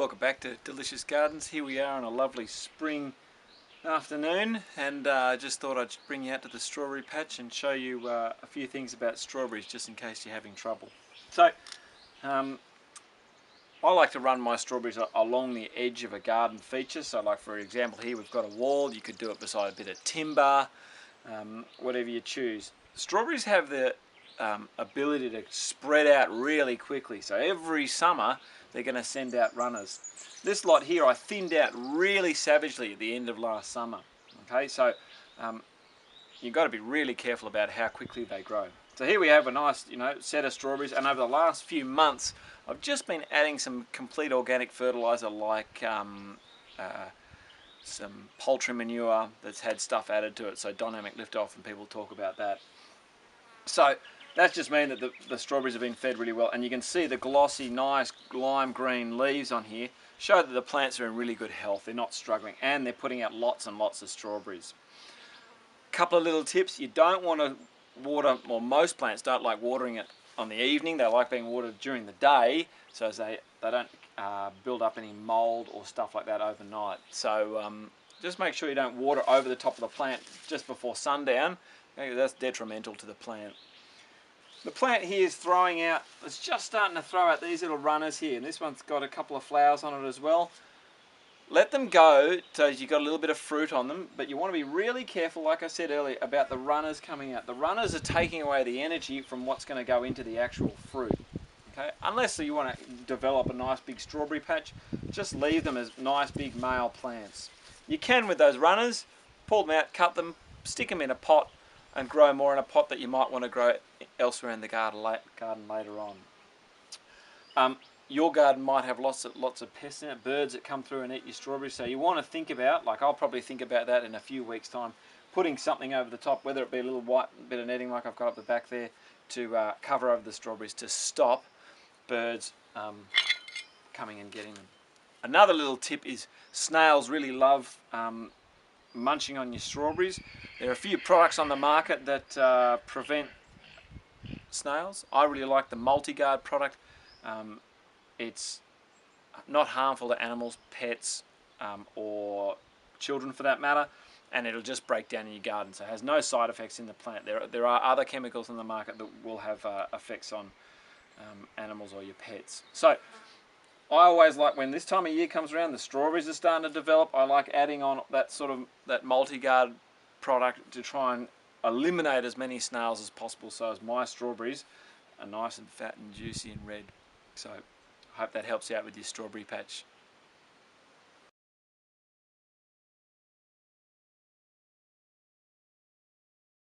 Welcome back to Delicious Gardens. Here we are on a lovely spring afternoon, and just thought I'd bring you out to the strawberry patch and show you a few things about strawberries just in case you're having trouble. So I like to run my strawberries along the edge of a garden feature. So like for example here we've got a wall, you could do it beside a bit of timber, whatever you choose. Strawberries have the ability to spread out really quickly, so every summer they're going to send out runners. This lot here I thinned out really savagely at the end of last summer. Okay, so you've got to be really careful about how quickly they grow. So here we have a nice, set of strawberries, and over the last few months I've just been adding some complete organic fertilizer like some poultry manure that's had stuff added to it, so dynamic liftoff, and people talk about that. So that's just mean that the strawberries have been fed really well, and you can see the glossy, nice lime green leaves on here show that the plants are in really good health. They're not struggling, and they're putting out lots and lots of strawberries. Couple of little tips: you don't want to water, or most plants don't like watering it on the evening. They like being watered during the day, so as they don't build up any mold or stuff like that overnight. So just make sure you don't water over the top of the plant just before sundown. Okay, that's detrimental to the plant. The plant here is throwing out, it's just starting to throw out these little runners here, and this one's got a couple of flowers on it as well. Let them go so you've got a little bit of fruit on them, but you want to be really careful, like I said earlier, about the runners coming out. The runners are taking away the energy from what's going to go into the actual fruit. Okay? Unless you want to develop a nice big strawberry patch, just leave them as nice big male plants. You can, with those runners, pull them out, cut them, stick them in a pot, and grow more in a pot that you might want to grow elsewhere in the garden later on. Your garden might have lots of pests in it, birds that come through and eat your strawberries, so you want to think about, like I'll probably think about that in a few weeks' time, putting something over the top, whether it be a little white bit of netting like I've got up the back there, to cover over the strawberries to stop birds coming and getting them. Another little tip is snails really love munching on your strawberries. There are a few products on the market that prevent snails. I really like the MultiGuard product. It's not harmful to animals, pets, or children for that matter, and it'll just break down in your garden, so it has no side effects in the plant. There are other chemicals in the market that will have effects on animals or your pets. So I always like, when this time of year comes around, the strawberries are starting to develop, I like adding on that MultiGuard product to try and eliminate as many snails as possible, so as my strawberries are nice and fat and juicy and red. So I hope that helps you out with your strawberry patch.